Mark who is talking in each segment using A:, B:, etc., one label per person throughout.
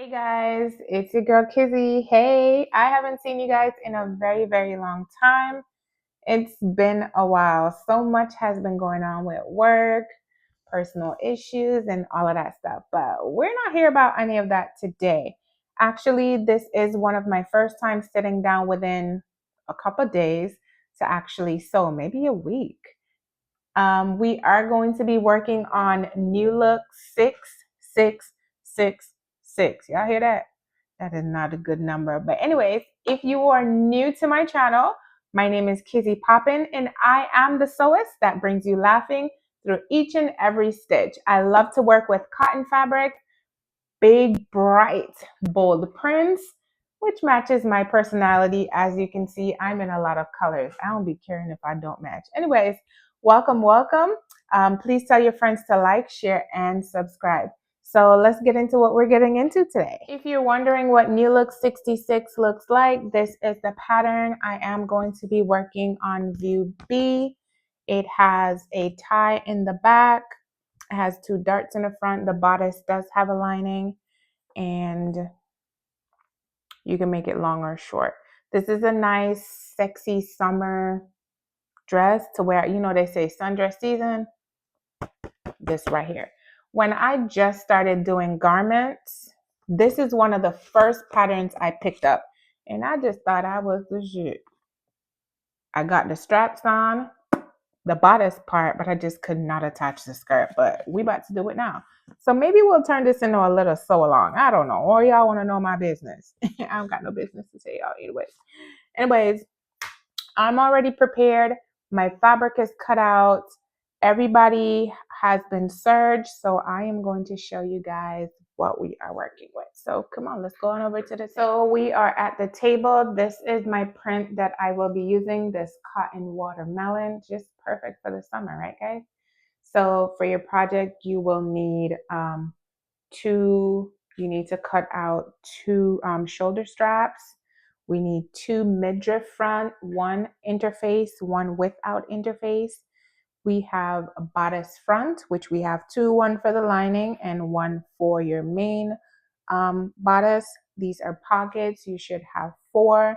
A: Hey guys, it's your girl Kizzy. Hey, I haven't seen you guys in a very long time. It's been a while. So much has been going on with work, personal issues, and all of that stuff. But we're not here about any of that today. Actually, this is one of my first times sitting down within a couple of days to actually sew, maybe a week. We are going to be working on Newlook 6666. Y'all hear that? That is not a good number. But anyways, if you are new to my channel, my name is Kizzy Poppin, and I am the sewist that brings you laughing through each and every stitch. I love to work with cotton fabric, big, bright, bold prints, which matches my personality. As you can see, I'm in a lot of colors. I don't be caring if I don't match. Anyways, welcome. Please tell your friends to like, share, and subscribe. So let's get into what we're getting into today. If you're wondering what Newlook 66 looks like, this is the pattern. I am going to be working on view B. It has a tie in the back. It has two darts in the front. The bodice does have a lining, and you can make it long or short. This is a nice, sexy summer dress to wear. You know, they say sundress season. This right here. When I just started doing garments, this is one of the first patterns I picked up, and I just thought I was the shit. I got the straps on, the bodice part, but I just could not attach the skirt. But we about to do it now. So maybe we'll turn this into a little sew along. I don't know. Or y'all want to know my business. I don't got no business to tell y'all anyways, I'm already prepared. My fabric is cut out. Everybody has been serged. So I am going to show you guys what we are working with. So come on, let's go on over to the table. So we are at the table. This is my print that I will be using, this cotton watermelon, just perfect for the summer, right guys? So for your project, you will need you need to cut out two shoulder straps. We need two midriff front, one interface, one without interface. We have a bodice front, which we have two, one for the lining and one for your main bodice. These are pockets. You should have four.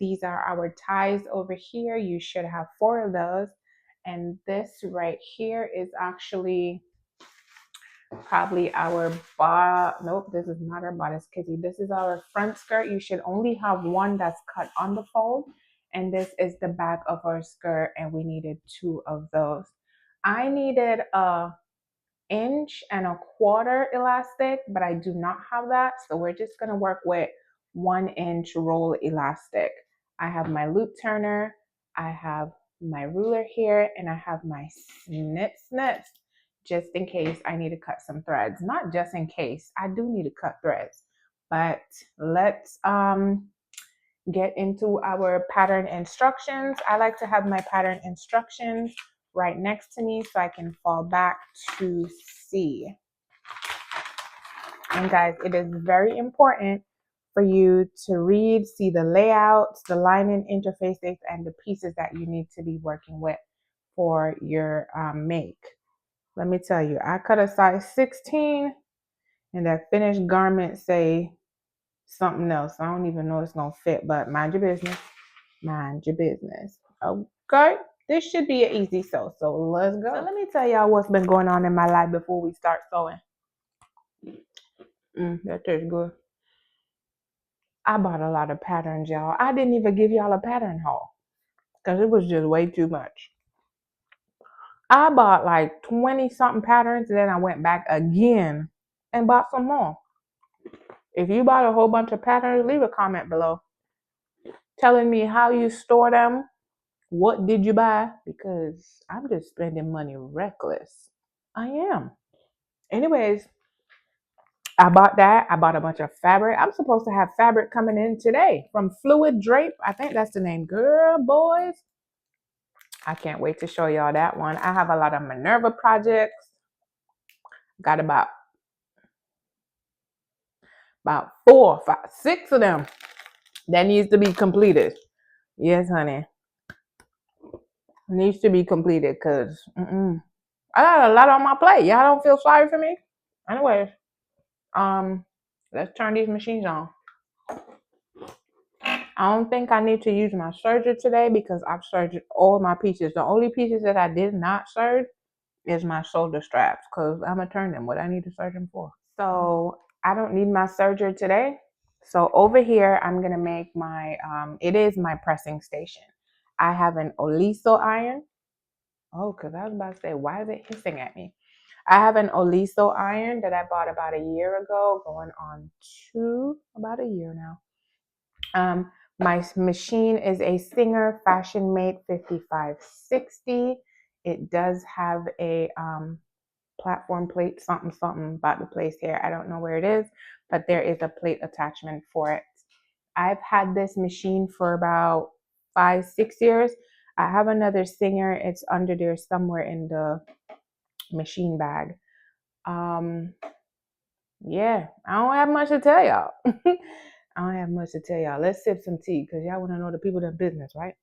A: These are our ties over here. You should have four of those. And this right here is actually probably our nope, this is not our bodice, Kitty. This is our front skirt. You should only have one that's cut on the fold, and this is the back of our skirt, and we needed two of those. I needed a inch and a quarter elastic, but I do not have that, so we're just going to work with 1 inch roll elastic. I have my loop turner, I have my ruler here, and I have my snips just in case I need to cut some threads. Not just in case, I do need to cut threads. But let's get into our pattern instructions. I like to have my pattern instructions right next to me so I can fall back to see. And guys, it is very important for you to read, see the layouts, the lining interfaces, and the pieces that you need to be working with for your make. Let me tell you, I cut a size 16 and that finished garment say something else. I don't even know it's gonna fit, but mind your business. Mind your business. Okay, this should be an easy sew. So let's go. So let me tell y'all what's been going on in my life before we start sewing. That tastes good. I bought a lot of patterns, y'all. I didn't even give y'all a pattern haul because it was just way too much. I bought like 20 something patterns, and then I went back again and bought some more. If you bought a whole bunch of patterns, leave a comment below telling me how you store them, what did you buy, because I'm just spending money reckless. I am. Anyways, I bought that. I bought a bunch of fabric. I'm supposed to have fabric coming in today from Fluid Drape. I think that's the name. Girl, boys. I can't wait to show y'all that one. I have a lot of Minerva projects. Got about 4, 5, 6 of them that needs to be completed. Yes, honey. Needs to be completed because I got a lot on my plate. Y'all don't feel sorry for me? Anyways, Let's turn these machines on. I don't think I need to use my serger today because I've serged all my pieces. The only pieces that I did not serge is my shoulder straps because I'm going to turn them. What I need to serge them for. So I don't need my serger today. So over here, I'm going to make my, it is my pressing station. I have an Oliso iron. Oh, because I was about to say, why is it hissing at me? I have an Oliso iron that I bought about a year ago, going on about a year now. My machine is a Singer Fashion Mate 5560. It does have a platform plate, something about the place here. I don't know where it is, but there is a plate attachment for it. I've had this machine for about 5-6 years. I have another Singer. It's under there somewhere in the machine bag. Yeah, I don't have much to tell y'all. I don't have much to tell y'all. Let's sip some tea because y'all want to know the people in business, right?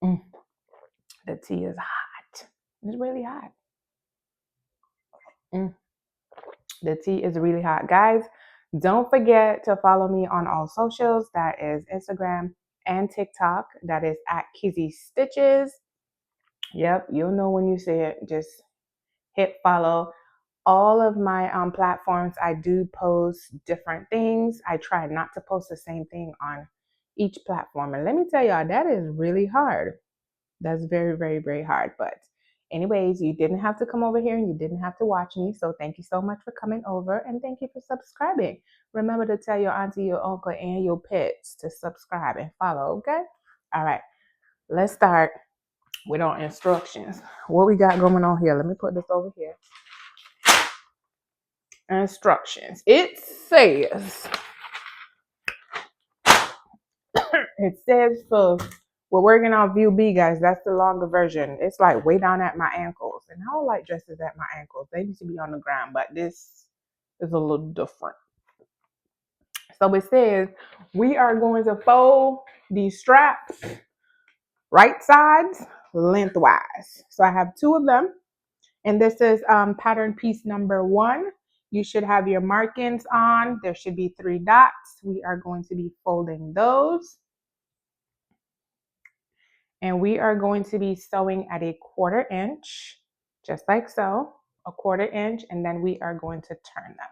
A: The tea is hot. It's really hot. The tea is really hot. Guys, don't forget to follow me on all socials. That is Instagram and TikTok. That is at Kizzy Stitches. Yep, you'll know when you see it. Just hit follow. All of my platforms, I do post different things. I try not to post the same thing on each platform. And let me tell y'all, that is really hard. That's very, very, very hard. But anyways, you didn't have to come over here and you didn't have to watch me. So thank you so much for coming over and thank you for subscribing. Remember to tell your auntie, your uncle, and your pets to subscribe and follow, okay? All right, let's start with our instructions. What we got going on here? Let me put this over here. Instructions. It says, for we're working on view B, guys. That's the longer version. It's like way down at my ankles. And I don't like dresses at my ankles. They need to be on the ground, but this is a little different. So it says we are going to fold these straps right sides lengthwise. So I have 2 of them. And this is pattern piece number 1. You should have your markings on. There should be 3 dots. We are going to be folding those. And we are going to be sewing at a 1/4 inch, just like so, a 1/4 inch, and then we are going to turn them.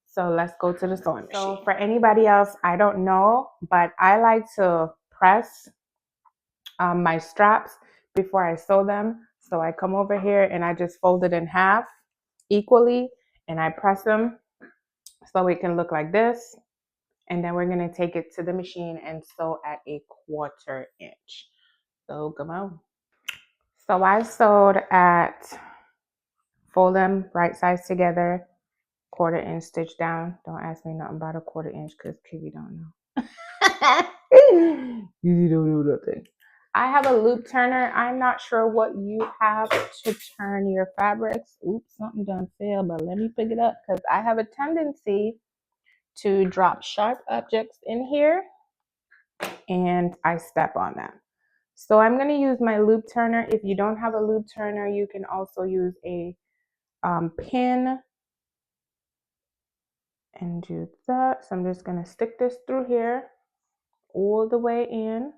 A: So let's go to the sewing machine. So for anybody else, I don't know, but I like to press my straps before I sew them. So I come over here and I just fold it in half equally and I press them so it can look like this. And then we're going to take it to the machine and sew at a 1/4 inch. So come on. So I sewed at, fold them right sides together, 1/4 inch stitch down. Don't ask me nothing about a 1/4 inch because Kizzy don't know. Kizzy don't know nothing. I have a loop turner. I'm not sure what you have to turn your fabrics. Oops, something done fell, but let me pick it up because I have a tendency to drop sharp objects in here and I step on them. So I'm going to use my loop turner. If you don't have a loop turner, you can also use a pin and do that. So I'm just going to stick this through here all the way in.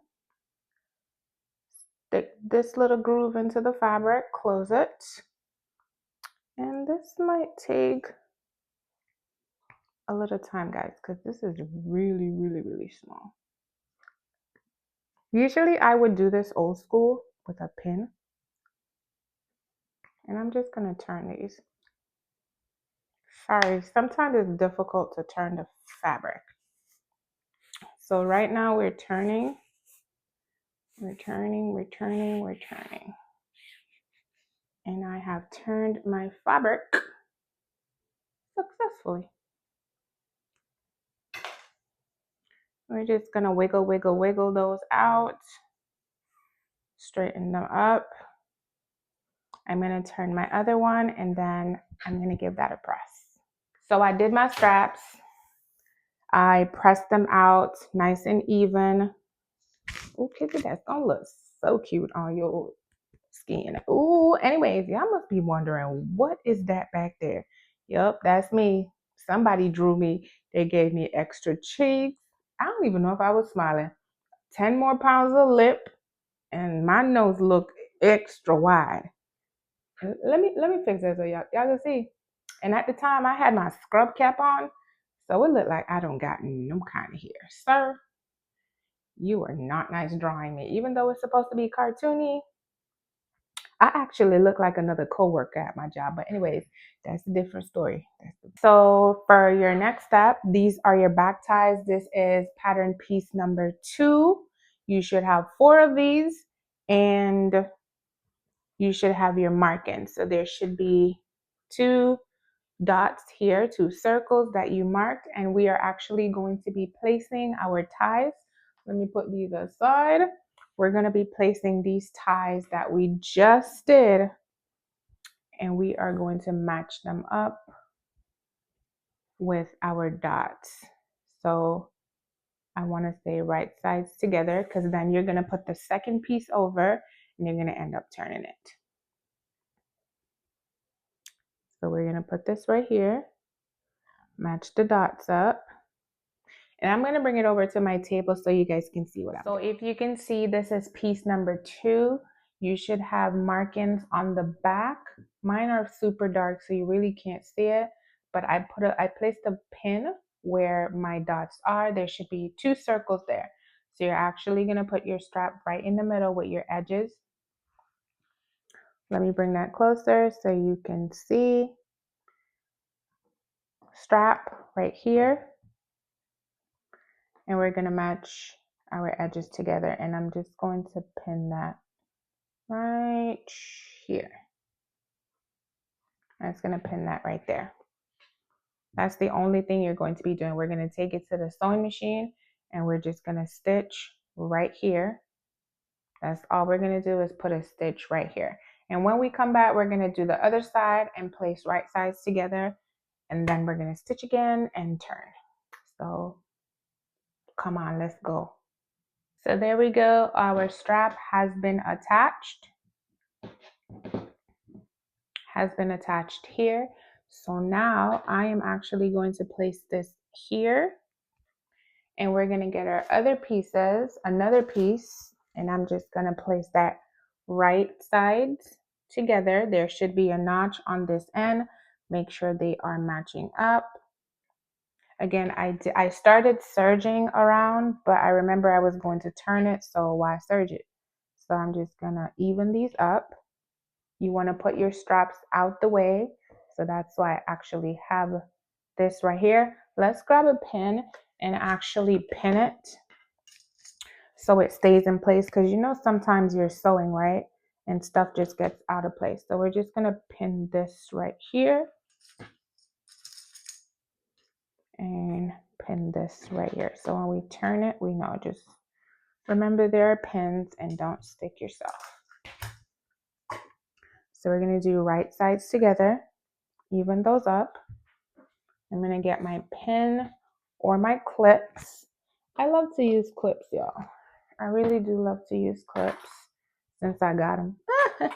A: Stick this little groove into the fabric, close it. And this might take a little time, guys, because this is really, really, really small. Usually I would do this old school with a pin. And I'm just going to turn these. Sorry, sometimes it's difficult to turn the fabric. So right now we're turning. And I have turned my fabric successfully. We're just gonna wiggle those out, straighten them up. I'm gonna turn my other one and then I'm gonna give that a press. So I did my straps. I pressed them out nice and even. Oh, Kizzy, that's gonna look so cute on your skin. Oh, anyways, y'all must be wondering, what is that back there? Yep, that's me Somebody drew me. They gave me extra cheeks. I don't even know if I was smiling. 10 more pounds of lip, and my nose looked extra wide. Let me fix this so y'all can see. And at the time, I had my scrub cap on, so it looked like I don't got no kind of hair. Sir, you are not nice drawing me. Even though it's supposed to be cartoony, I actually look like another coworker at my job. But anyways, that's a different story. So for your next step, these are your back ties. This is pattern piece number 2. You should have 4 of these, and you should have your markings. So there should be 2 dots here, 2 circles that you marked, and we are actually going to be placing our ties. Let me put these aside. We're going to be placing these ties that we just did, and we are going to match them up with our dots. So I want to say right sides together, because then you're going to put the second piece over and you're going to end up turning it. So we're going to put this right here, match the dots up, and I'm going to bring it over to my table so you guys can see what I'm doing. So if you can see, this is piece number 2. You should have markings on the back. Mine are super dark, so you really can't see it, but I placed a pin where my dots are. There should be 2 circles there. So you're actually going to put your strap right in the middle with your edges. Let me bring that closer so you can see. Strap right here. And we're going to match our edges together. And I'm just going to pin that right here. I'm just going to pin that right there. That's the only thing you're going to be doing. We're going to take it to the sewing machine and we're just going to stitch right here. That's all we're going to do, is put a stitch right here. And when we come back, we're going to do the other side and place right sides together. And then we're going to stitch again and turn. So come on, let's go. So there we go. Our strap has been attached. Here. So now I am actually going to place this here. And we're going to get our other pieces, another piece, and I'm just going to place that right sides together. There should be a notch on this end. Make sure they are matching up. Again, I started serging around, but I remember I was going to turn it, so why serge it? So I'm just going to even these up. You want to put your straps out the way. So that's why I actually have this right here. Let's grab a pin and actually pin it so it stays in place, because you know sometimes you're sewing, right, and stuff just gets out of place. So we're just going to pin this right here and pin this right here. So when we turn it, we know, just remember there are pins and don't stick yourself. So we're going to do right sides together, even those up. I'm going to get my pin or my clips. I love to use clips, y'all. I really do love to use clips since I got them. I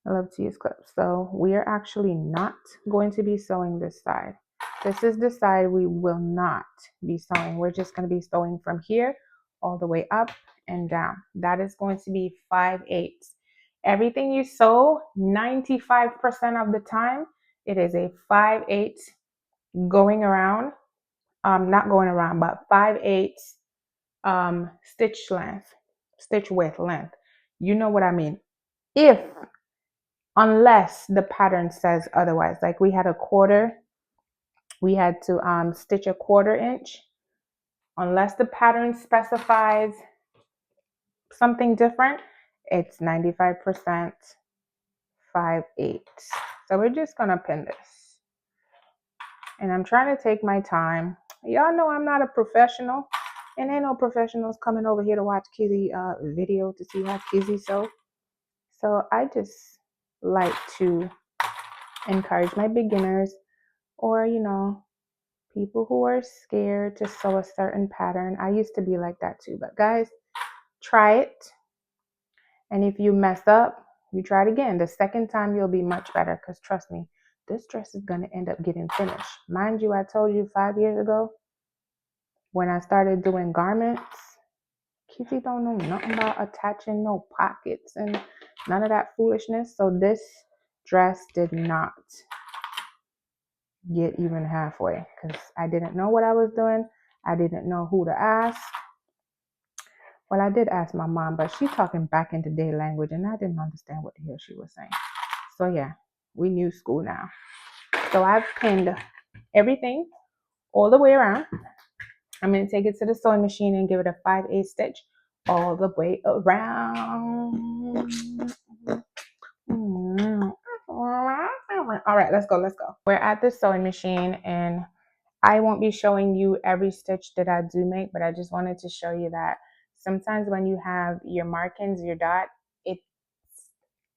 A: love to use clips. So we are actually not going to be sewing this side. This is the side we will not be sewing. We're just going to be sewing from here all the way up and down. That is going to be 5/8. Everything you sew, 95% of the time, it is a 5/8 going around. Not going around, but 5/8 stitch width length. You know what I mean. Unless the pattern says otherwise, like we had a quarter, we had to stitch a 1/4 inch. Unless the pattern specifies something different, it's 95% 5/8. So we're just gonna pin this, and I'm trying to take my time. Y'all know I'm not a professional, and ain't no professionals coming over here to watch Kizzy video to see how Kizzy sew. So I just like to encourage my beginners, or you know, people who are scared to sew a certain pattern. I used to be like that too, but guys, try it. And if you mess up, you try it again. The second time you'll be much better, because trust me, this dress is going to end up getting finished. Mind you, I told you 5 years ago when I started doing garments, Kizzy don't know nothing about attaching no pockets and none of that foolishness. So this dress did not get even halfway because I didn't know what I was doing. I didn't know who to ask. Well, I did ask my mom, but she's talking back into day language and I didn't understand what the hell she was saying. So yeah, we new school now. So I've pinned everything all the way around. I'm going to take it to the sewing machine and give it a 5/8 stitch all the way around. All right, let's go. We're at the sewing machine and I won't be showing you every stitch that I do make, but I just wanted to show you that sometimes when you have your markings, your dot, it's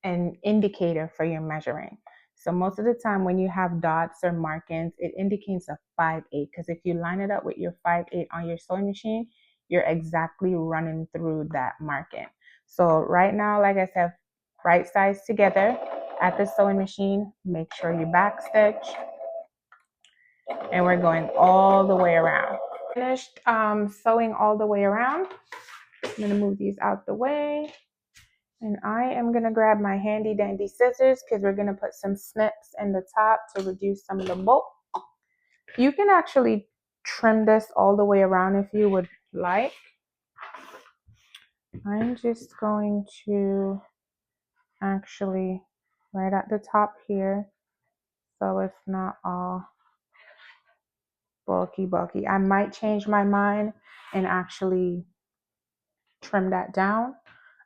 A: an indicator for your measuring. So most of the time when you have dots or markings, it indicates a 5/8 because if you line it up with your 5/8 on your sewing machine, you're exactly running through that marking. So right now, like I said, right sides together at the sewing machine, make sure you back stitch, and we're going all the way around. Finished sewing all the way around. I'm gonna move these out the way. And I am going to grab my handy dandy scissors because we're going to put some snips in the top to reduce some of the bulk. You can actually trim this all the way around if you would like. I'm just going to actually right at the top here so it's not all bulky. I might change my mind and actually trim that down.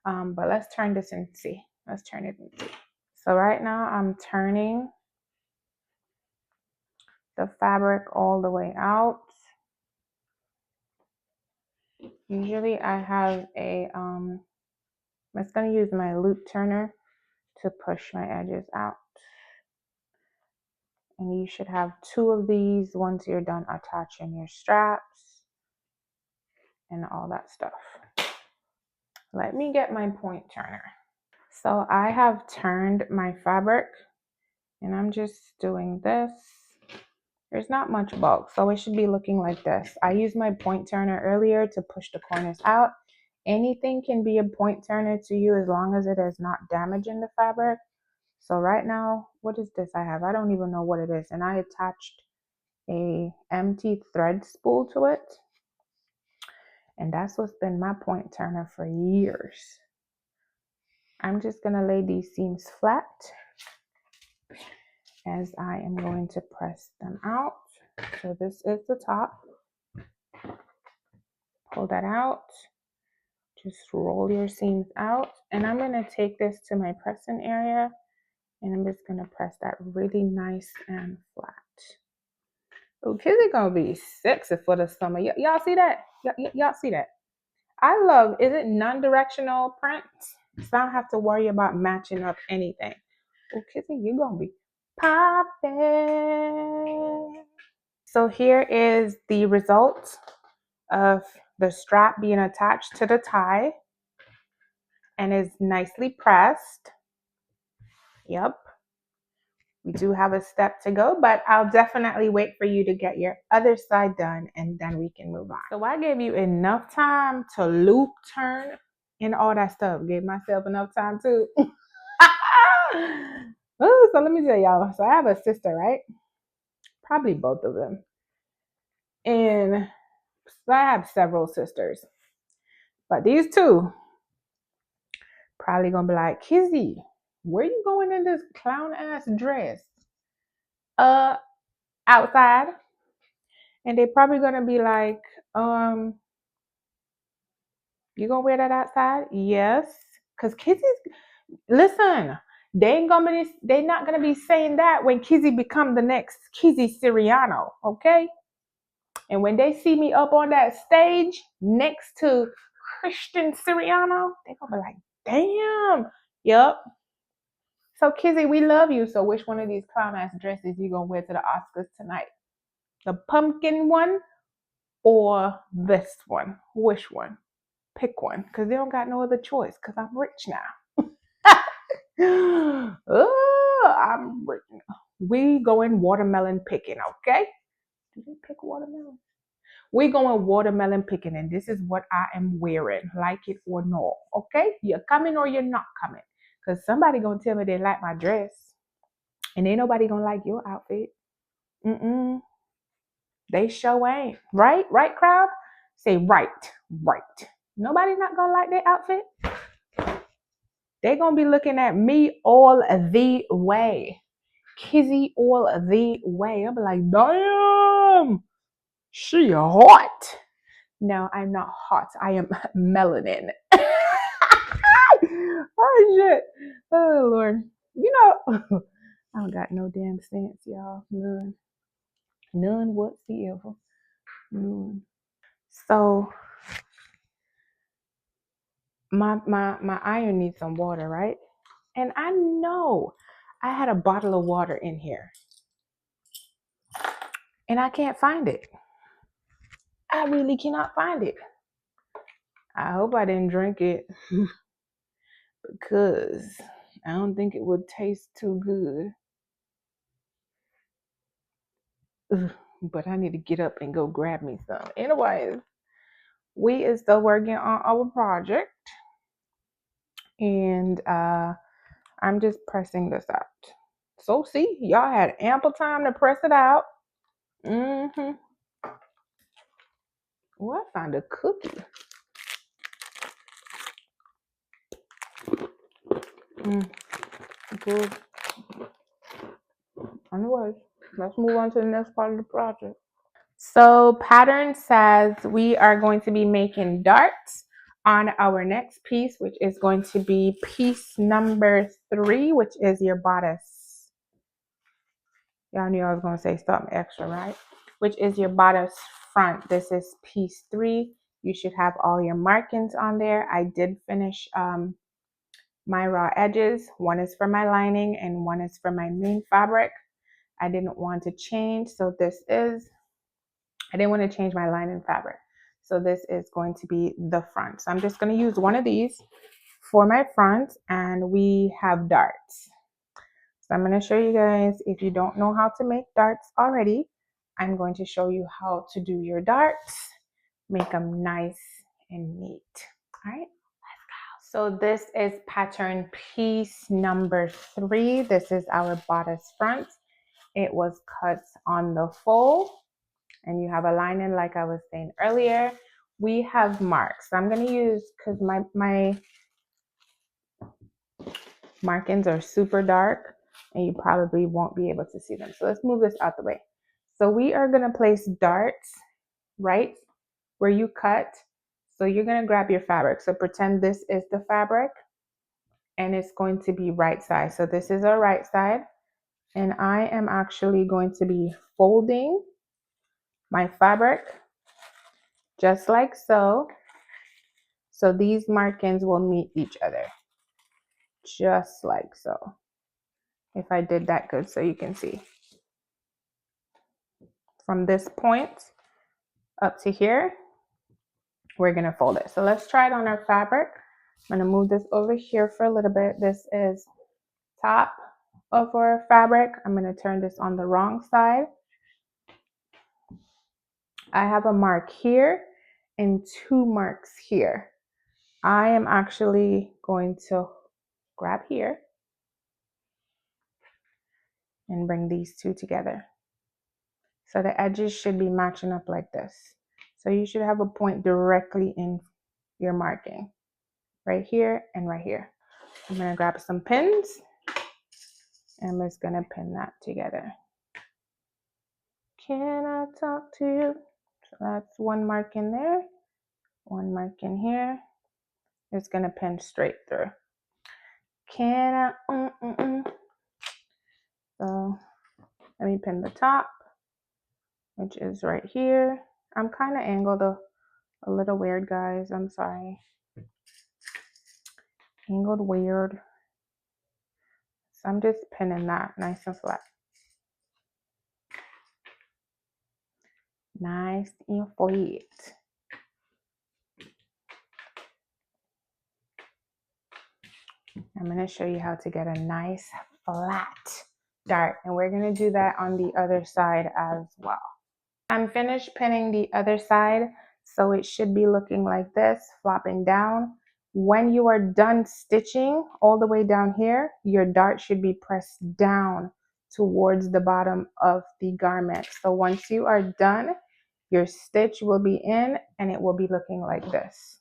A: But let's turn this and see. Let's turn it and see. So right now I'm turning the fabric all the way out. Usually I have I'm just going to use my loop turner to push my edges out. And you should have 2 of these once you're done attaching your straps and all that stuff. Let me get my point turner. So I have turned my fabric and I'm just doing this. There's not much bulk, so it should be looking like this. I used my point turner earlier to push the corners out. Anything can be a point turner to you as long as it is not damaging the fabric. So right now, what is this I have? I don't even know what it is. And I attached a empty thread spool to it. And that's what's been my point turner for years. I'm just going to lay these seams flat as I am going to press them out. So this is the top. Pull that out. Just roll your seams out. And I'm going to take this to my pressing area. And I'm just going to press that really nice and flat. Oh, kids are going to be sexy for the summer. Y'all see that? Y'all see that? I love, is it non-directional prints? So I don't have to worry about matching up anything. Oh, Kizzy, you're going to be popping. So here is the result of the strap being attached to the tie and is nicely pressed. Yep. We do have a step to go, but I'll definitely wait for you to get your other side done and then we can move on. So I gave you enough time to loop, turn, and all that stuff. Gave myself enough time too. Oh, so let me tell y'all. So I have a sister, right? Probably both of them. And so I have several sisters. But these two probably gonna be like, Kizzy, where you going in this clown ass dress? Outside. And they're probably gonna be like, you gonna wear that outside? Yes. Cause Kizzy's, listen, they not gonna be saying that when Kizzy become the next Kizzy Siriano, okay? And when they see me up on that stage next to Christian Siriano, they're gonna be like, damn. Yep. So Kizzy, we love you. So which one of these clown ass dresses you gonna wear to the Oscars tonight? The pumpkin one or this one? Which one? Pick one, because they don't got no other choice, because I'm rich now. Oh, I'm rich now. We going watermelon picking, okay? Do they pick watermelon? We going watermelon picking, and this is what I am wearing, like it or not, okay? You're coming or you're not coming. Because somebody gonna tell me they like my dress, and ain't nobody gonna like your outfit. Mm-mm. They sure ain't. Right? Right, crowd? Say right. Right. Nobody not gonna like their outfit. They gonna be looking at me all the way. Kizzy all the way. I'll be like, damn, she hot. No, I'm not hot. I am melanin. Oh shit. Oh Lord. You know, I don't got no damn sense, y'all. None. None whatsoever. None. So my iron needs some water, right? And I know I had a bottle of water in here. And I can't find it. I really cannot find it. I hope I didn't drink it because I don't think it would taste too good. Ugh, but I need to get up and go grab me some. Anyways, we is still working on our project, and I'm just pressing this out. So see, y'all had ample time to press it out. Mm-hmm. Well, I found a cookie. Good. Anyways, let's move on to the next part of the project. So pattern says we are going to be making darts on our next piece, which is going to be piece number 3, which is your bodice. Y'all knew I was going to say something extra, right? Which is your bodice front. This is piece 3. You should have all your markings on there. I did finish my raw edges. One is for my lining and one is for my main fabric. I didn't want to change, so I didn't want to change my lining fabric. So this is going to be the front. So I'm just going to use one of these for my front, and we have darts. So I'm going to show you guys, if you don't know how to make darts already, I'm going to show you how to do your darts, make them nice and neat. All right. So this is pattern piece number 3. This is our bodice front. It was cut on the fold, and you have a lining like I was saying earlier. We have marks. I'm going to use, because my markings are super dark and you probably won't be able to see them. So let's move this out the way. So we are going to place darts right where you cut. So you're going to grab your fabric. So pretend this is the fabric and it's going to be right side. So this is our right side, and I am actually going to be folding my fabric just like so. So these markings will meet each other, just like so. If I did that good so you can see. From this point up to here, we're gonna fold it. So let's try it on our fabric. I'm gonna move this over here for a little bit. This is top of our fabric. I'm gonna turn this on the wrong side. I have a mark here and 2 marks here. I am actually going to grab here and bring these 2 together. So the edges should be matching up like this. So you should have a point directly in your marking, right here and right here. I'm gonna grab some pins and I'm just gonna pin that together. Can I talk to you? So that's 1 mark in there, 1 mark in here. It's gonna pin straight through. Can I? So let me pin the top, which is right here. I'm kind of angled a little weird, guys. I'm sorry. Angled weird. So I'm just pinning that nice and flat. Nice and flat. I'm going to show you how to get a nice flat dart, and we're going to do that on the other side as well. I'm finished pinning the other side, so it should be looking like this, flopping down. When you are done stitching all the way down here, your dart should be pressed down towards the bottom of the garment. So once you are done, your stitch will be in and it will be looking like this.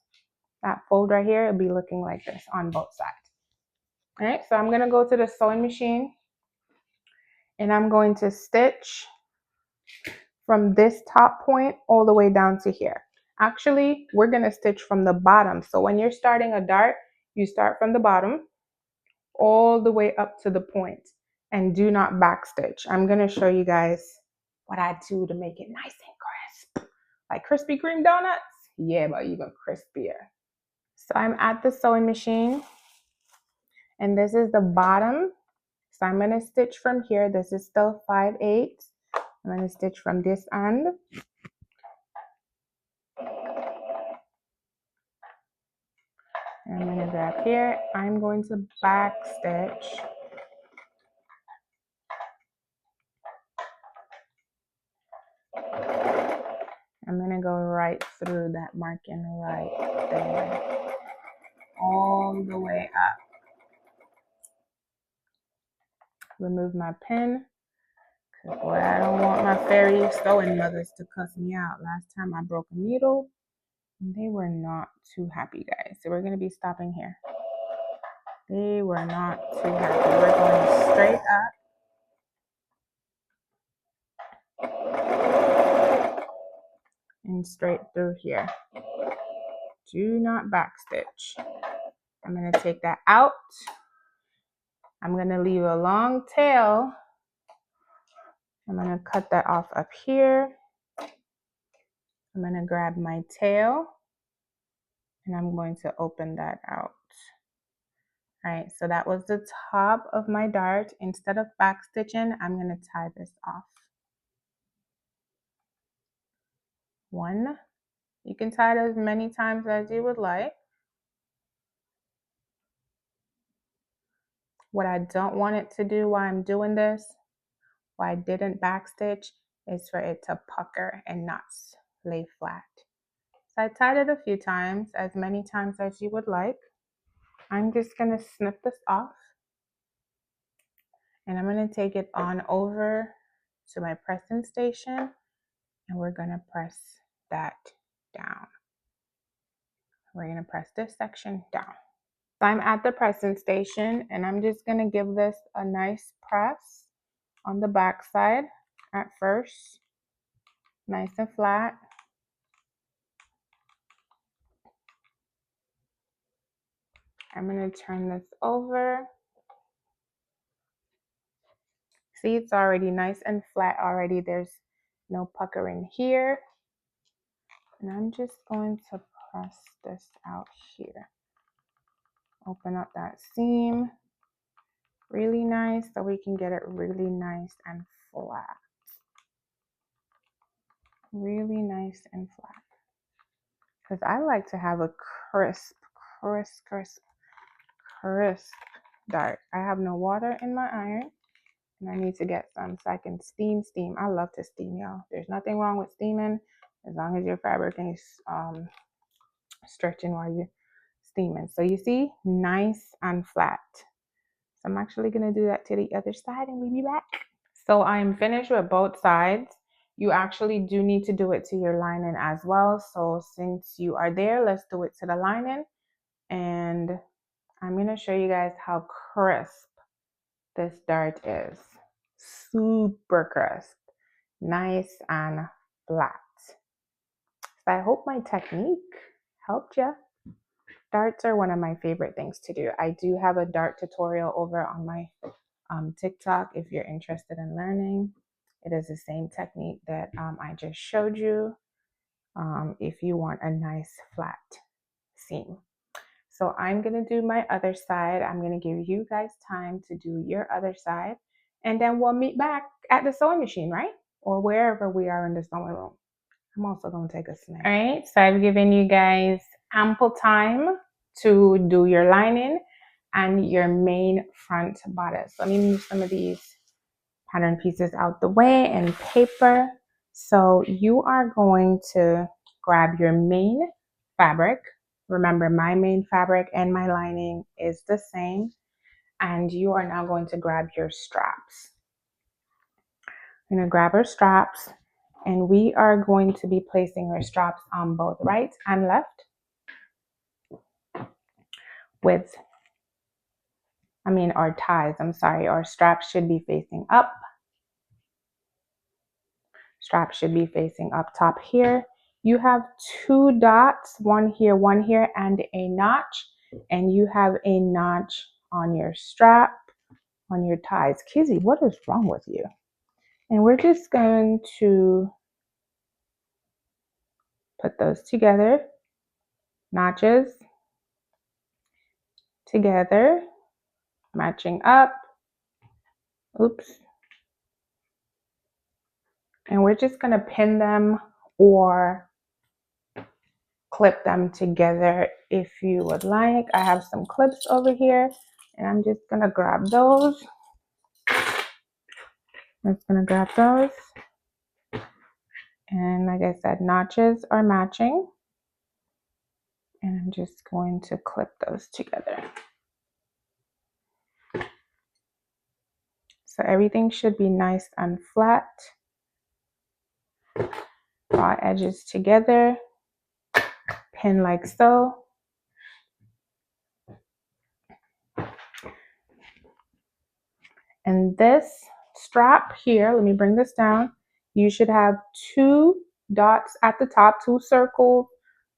A: That fold right here, it'll be looking like this on both sides. All right, so I'm gonna go to the sewing machine and I'm going to stitch from this top point all the way down to here. Actually, we're gonna stitch from the bottom. So when you're starting a dart, you start from the bottom all the way up to the point and do not backstitch. I'm gonna show you guys what I do to make it nice and crisp. Like Krispy Kreme donuts? Yeah, but even crispier. So I'm at the sewing machine and this is the bottom. So I'm gonna stitch from here. This is still 5/8. I'm gonna stitch from this end. And I'm gonna grab here. I'm going to back stitch. I'm gonna go right through that marking right there, all the way up. Remove my pin, because boy, I don't want my fairy sewing mothers to cuss me out. Last time I broke a needle, they were not too happy, guys. So we're gonna be stopping here. They were not too happy. We're going straight up and straight through here. Do not backstitch. I'm gonna take that out. I'm gonna leave a long tail. I'm gonna cut that off up here. I'm gonna grab my tail and I'm going to open that out. All right, so that was the top of my dart. Instead of backstitching, I'm gonna tie this off. One, you can tie it as many times as you would like. What I don't want it to do while I'm doing this, why I didn't backstitch, is for it to pucker and not lay flat. So I tied it a few times, as many times as you would like. I'm just gonna snip this off and I'm gonna take it on over to my pressing station and we're gonna press that down. We're gonna press this section down. So I'm at the pressing station and I'm just gonna give this a nice press on the back side at first, nice and flat. I'm gonna turn this over. See, it's already nice and flat already. There's no puckering here. And I'm just going to press this out here. Open up that seam really nice so we can get it really nice and flat. Really nice and flat. Because I like to have a crisp dart. I have no water in my iron. And I need to get some so I can steam. I love to steam, y'all. There's nothing wrong with steaming as long as your fabric is stretching while you're steaming. So you see, nice and flat. So I'm actually gonna do that to the other side and we'll be back. So I'm finished with both sides. You actually do need to do it to your lining as well. So since you are there, let's do it to the lining. And I'm gonna show you guys how crisp this dart is. Super crisp, nice and flat. So I hope my technique helped you. Darts are one of my favorite things to do. I do have a dart tutorial over on my TikTok if you're interested in learning. It is the same technique that I just showed you if you want a nice flat seam. So I'm going to do my other side. I'm going to give you guys time to do your other side. And then we'll meet back at the sewing machine, right? Or wherever we are in the sewing room. I'm also going to take a snack. All right, so I've given you guys ample time to do your lining and your main front bodice. Let me move some of these pattern pieces out the way and paper. So you are going to grab your main fabric. Remember, my main fabric and my lining is the same. And you are now going to grab your straps. We're going to grab our straps, and we are going to be placing our straps on both right and left our ties, our straps should be facing up. Straps should be facing up top here. You have two dots, one here, and a notch. And you have a notch on your strap, on your ties. Kizzy, what is wrong with you? And we're just going to put those together. Notches together, matching up. Oops. And we're just going to pin them or clip them together if you would like. I have some clips over here, and I'm just going to grab those. And like I said, notches are matching. And I'm just going to clip those together. So everything should be nice and flat. Raw edges together. Pin like so. And this strap here, let me bring this down. You should have two dots at the top, two circle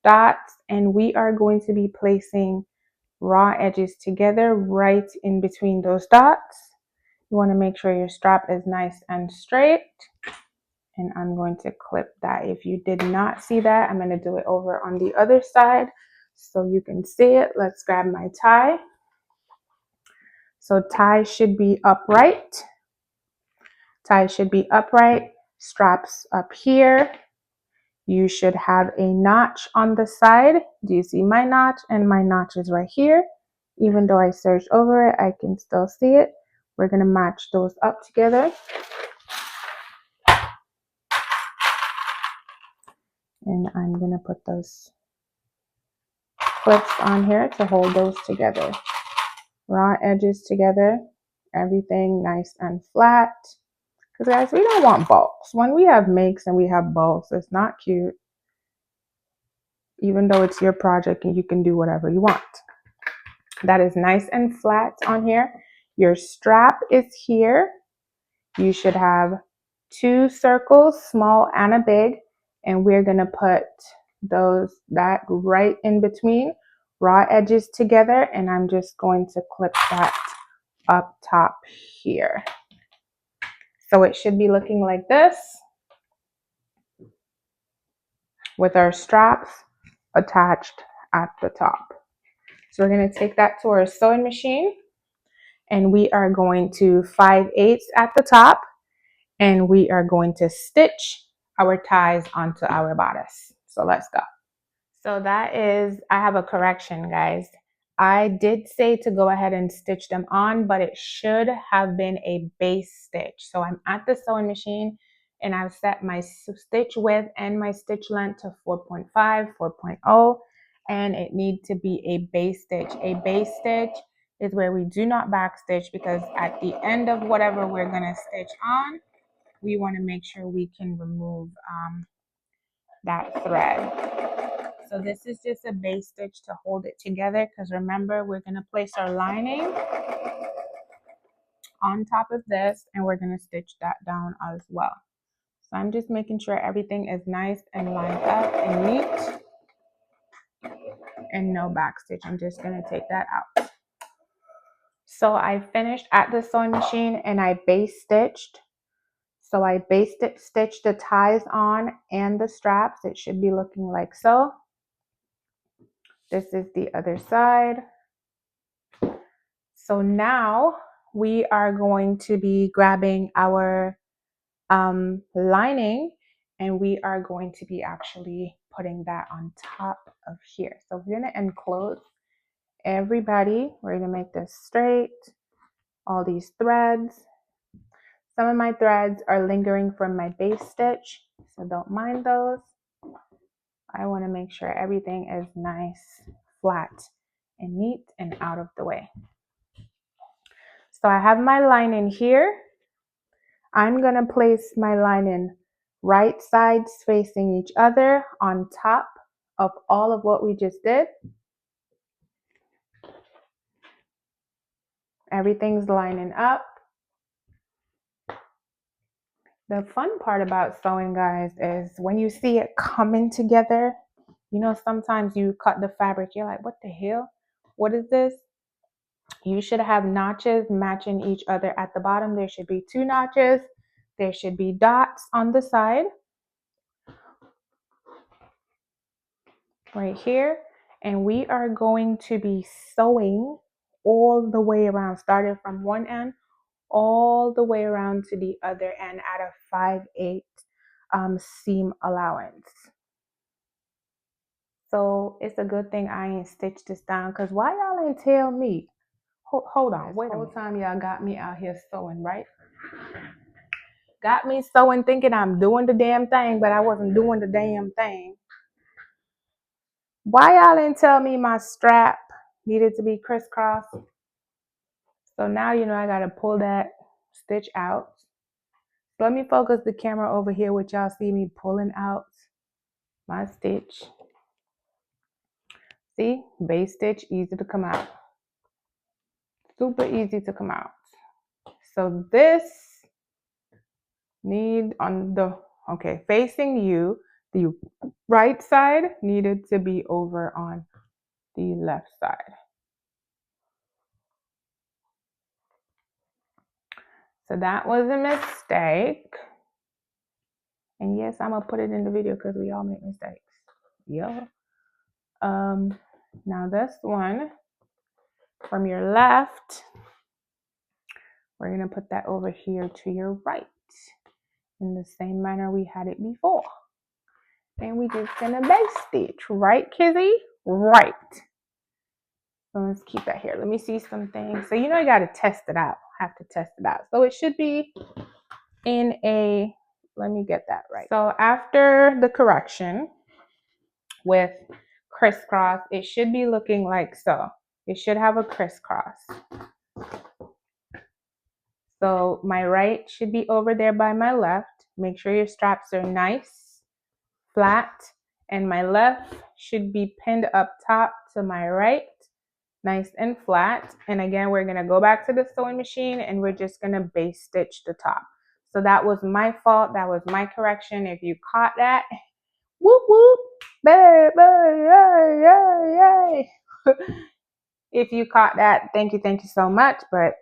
A: dots, and we are going to be placing raw edges together right in between those dots. You want to make sure your strap is nice and straight. And I'm going to clip that. If you did not see that, I'm going to do it over on the other side so you can see it. Let's grab my tie. So tie should be upright. Tie should be upright. Straps up here. You should have a notch on the side. Do you see my notch? And my notch is right here. Even though I searched over it, I can still see it. We're going to match those up together. And I'm going to put those clips on here to hold those together. Raw edges together. Everything nice and flat. Because guys, we don't want bulks. When we have makes and we have bulks, it's not cute. Even though it's your project and you can do whatever you want. That is nice and flat on here. Your strap is here. You should have two circles, small and a big, and we're going to put that right in between, raw edges together, and I'm just going to clip that up top here. So it should be looking like this with our straps attached at the top. So we're going to take that to our sewing machine, and we are going to 5/8 at the top, and we are going to stitch our ties onto our bodice. So let's go. So I have a correction, guys. I did say to go ahead and stitch them on, but it should have been a base stitch. So I'm at the sewing machine and I've set my stitch width and my stitch length to 4.5, 4.0, and it needs to be a base stitch. A base stitch is where we do not back stitch, because at the end of whatever we're going to stitch on, we want to make sure we can remove that thread. So this is just a base stitch to hold it together, because remember, we're going to place our lining on top of this and we're going to stitch that down as well. So I'm just making sure everything is nice and lined up and neat and no back stitch. I'm just going to take that out. So I finished at the sewing machine and I base stitched. So I base stitched the ties on and the straps. It should be looking like so. This is the other side. So now we are going to be grabbing our lining, and we are going to be actually putting that on top of here. So we're going to enclose everybody. We're going to make this straight, all these threads. Some of my threads are lingering from my base stitch, so don't mind those. I want to make sure everything is nice, flat, and neat and out of the way. So I have my lining here. I'm going to place my lining right sides facing each other on top of all of what we just did. Everything's lining up. The fun part about sewing, guys, is when you see it coming together. You know, sometimes you cut the fabric, you're like, what the hell? What is this? You should have notches matching each other at the bottom. There should be 2 notches. There should be dots on the side. Right here. And we are going to be sewing all the way around, starting from one end all the way around to the other end at a 5/8 seam allowance. So it's a good thing I ain't stitched this down, because why y'all ain't tell me? Hold on, wait a minute. The whole time y'all got me out here sewing, right? Got me sewing thinking I'm doing the damn thing, but I wasn't doing the damn thing. Why y'all didn't tell me my strap needed to be crisscross? So now you know I gotta pull that stitch out. Let me focus the camera over here, which y'all see me pulling out my stitch. See, base stitch, easy to come out. Super easy to come out. So this need on the, okay, facing you, the right side needed to be over on the left side. So that was a mistake. And yes, I'm gonna put it in the video because we all make mistakes. Yeah. Now this one from your left, we're gonna put that over here to your right in the same manner we had it before. And we just gonna base stitch, right, Kizzy? Right. So let's keep that here. Let me see some things. So you know you gotta test it out. Have to test it out. So it should be in a, let me get that right. So after the correction with crisscross, it should be looking like so. It should have a crisscross. So my right should be over there by my left. Make sure your straps are nice, flat, and my left should be pinned up top to my right, nice and flat. And again, we're gonna go back to the sewing machine and we're just gonna base stitch the top. So that was my fault. That was my correction. If you caught that, whoop whoop, baby, yay, yay, yay. If you caught that, thank you so much. But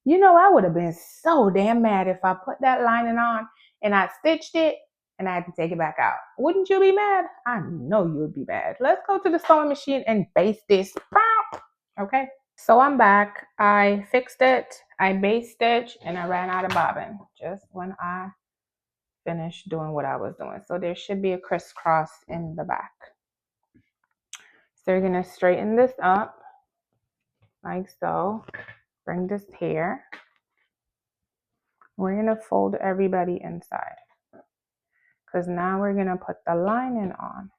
A: you know, I would have been so damn mad if I put that lining on and I stitched it and I had to take it back out. Wouldn't you be mad? I know you would be mad. Let's go to the sewing machine and base this. Okay. So I'm back. I fixed it. I base stitched and I ran out of bobbin just when I finished doing what I was doing. So there should be a crisscross in the back. So you're going to straighten this up like so. Bring this here. We're going to fold everybody inside because now we're going to put the lining on.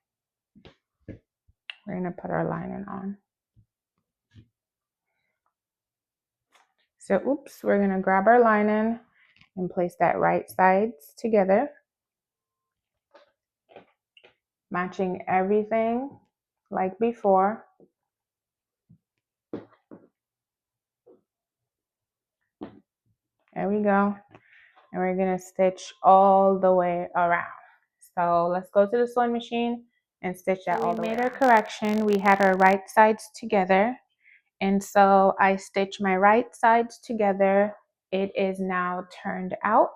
A: We're going to put our lining on. So, oops, we're going to grab our lining and place that right sides together, matching everything like before. There we go. And we're going to stitch all the way around. So let's go to the sewing machine and stitch that all the way. We made our correction. We had our right sides together. And so I stitched my right sides together. It is now turned out.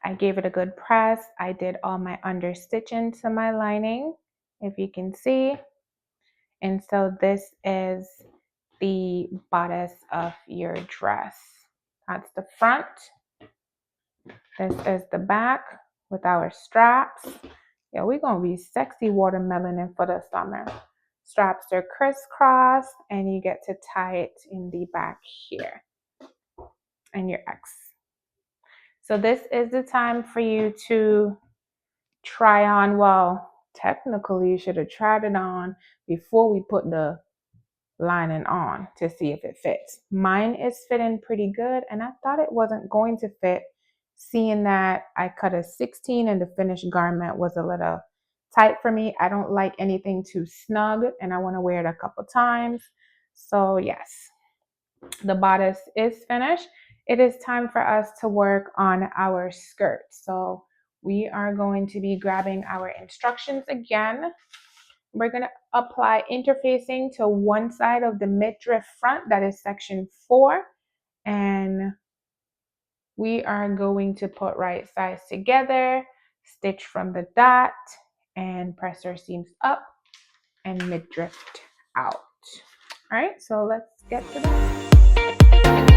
A: I gave it a good press. I did all my understitching to my lining, if you can see. And so this is the bodice of your dress. That's the front. This is the back with our straps. Yeah, we're gonna be sexy watermeloning for the summer. Straps are crisscross and you get to tie it in the back here. and your X. So this is the time for you to try on. Well, technically you should have tried it on before we put the lining on to see if it fits. Mine is fitting pretty good, and I thought it wasn't going to fit, seeing that I cut a 16 and the finished garment was a little tight for me. I don't like anything too snug, and I want to wear it a couple times. So yes, the bodice is finished. It is time for us to work on our skirt. So we are going to be grabbing our instructions again. We're going to apply interfacing to one side of the midriff front, that is section 4. And we are going to put right sides together, stitch from the dot, and press our seams up and midriff out. All right, so let's get to that.